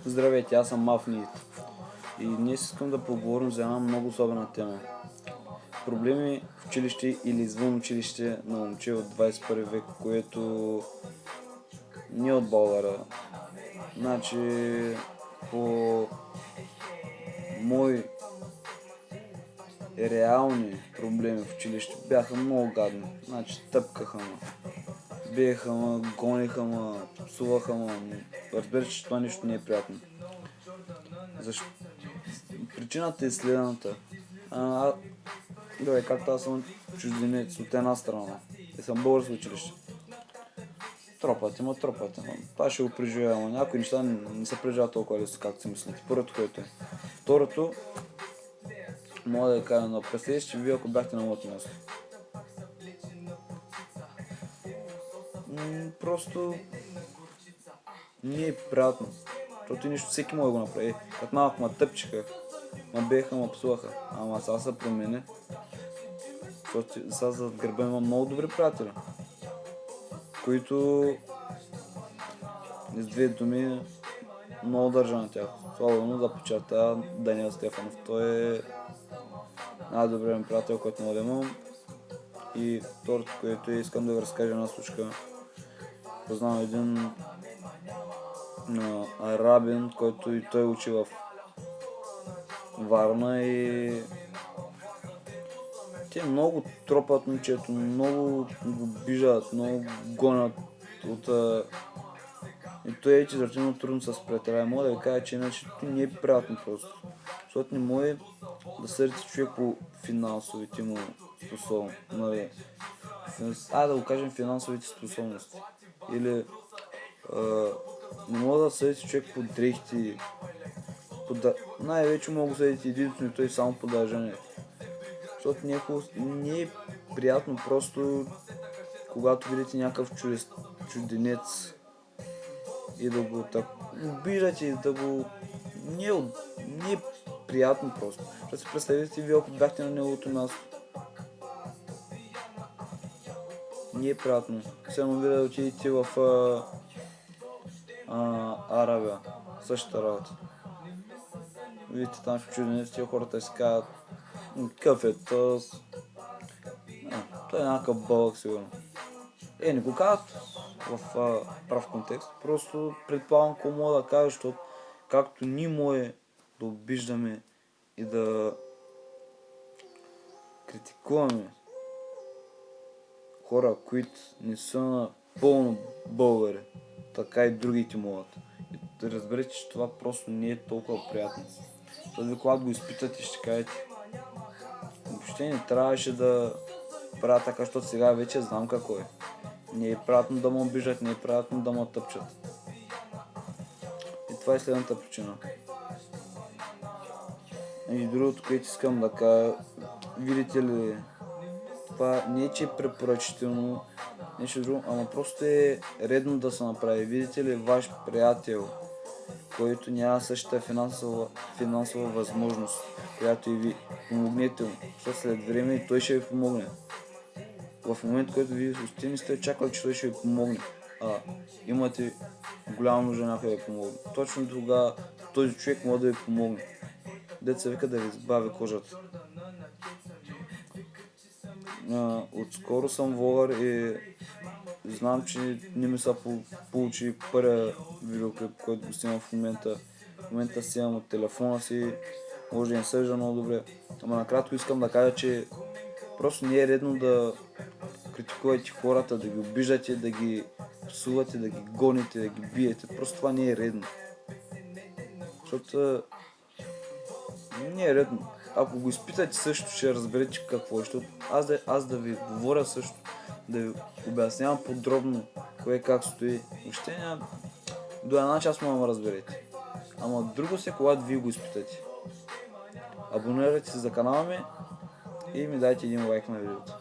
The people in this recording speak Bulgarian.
Здравейте, аз съм Мафнит и днес искам да поговорим за една много особена тема. Проблеми в училище или извън училище на момче от 21 век, което не е от България. Значи, по мои реални проблеми в училище бяха много гадни. Значи, тъпкаха ме, биеха ме, гониха ме, псуваха ме. Разбира, че това нещо не е приятно. Защо? Причината е следната. Както аз съм чужденец от една страна и съм българско училище. Тропате. Това ще го преживявам. Някои неща не се преживяват толкова лесно, както си мислите. Първото, което е. Второто, мога да ви кажа, но представете, че вие ако бяхте на моето място. Просто не е приятно. Защото нещо всеки може да го направи. Като малко ме тъпчиха, ме беха, ме псуваха. Ама сега се промени. Защото сега зад гърба имам много добри приятели, които с две думи много държа на тях. Особено да почертая Даниел Стефанов. Той е най-добрият ми приятел, който мога да имам. И второто, което искам да ви разкажа една случка. Познавам един арабин, който и той учи в Варна и те много тропат момчето, много го обиждат, много го гонят и той е изразително трудно с приятеля. Мога да ви кажа, че иначе не е приятно просто. Защото не може да съдите човек по финансовите му способности. Да го кажем финансовите способности. Или не мога да съдите човек по дрехите. Най-вече мога да съдите единствено и той само по държането. Защото не е приятно просто когато видите някакъв чужденец и да го обиждате и да го... Не е приятно просто. Защото си представите вие, ако бяхте на неговото място. Не е приятно. Само ви да отидете в Арабия. Същата работа. Видите там в чужденец, тия хората си казват какъв е тъс. Той е някакъв бълък сигурно. Не го казват в прав контекст, просто предполагам какво мога да кажа, защото както ние може да обиждаме и да критикуваме хора, които не са напълно българи, така и другите могат. И да разберете, че това просто не е толкова приятно. Защото когато го изпитате, ще кажете, въобще не трябваше да правя така, защото сега вече знам какво е. Не е приятно да ме обиждат, не е приятно да ме тъпчат. И това е следната причина. И другото, което искам да кажа, видите ли, това не е, че е препоръчително, нещо друго, ама просто е редно да се направи. Видите ли, ваш приятел, който няма същата финансова възможност, която и ви, помогнете му, защото след време и той ще ви помогне. В момент, в който вие въобще не сте чакали, че той ще ви помогне, имате голяма нужда някой да ви помогне. Точно тогава този човек може да ви помогне. Деца вика да ви избави кожата. Отскоро съм влогър и знам, че не ми се получи първия видеоклип, който го снимам в момента. В момента снимам от телефона си, може да не съжда много добре. Ама накратко искам да кажа, че просто не е редно да критикувате хората, да ги обиждате, да ги псувате, да ги гоните, да ги биете. Просто това не е редно. Защото не е редно. Ако го изпитате също, ще разберете какво е. Защото аз да ви говоря също, да ви обяснявам подробно кое как стои, въобще няма... До една част може да разберете. Ама друго се, когато вие го изпитате. Абонирайте се за канала ми и ми дайте един лайк на видеото.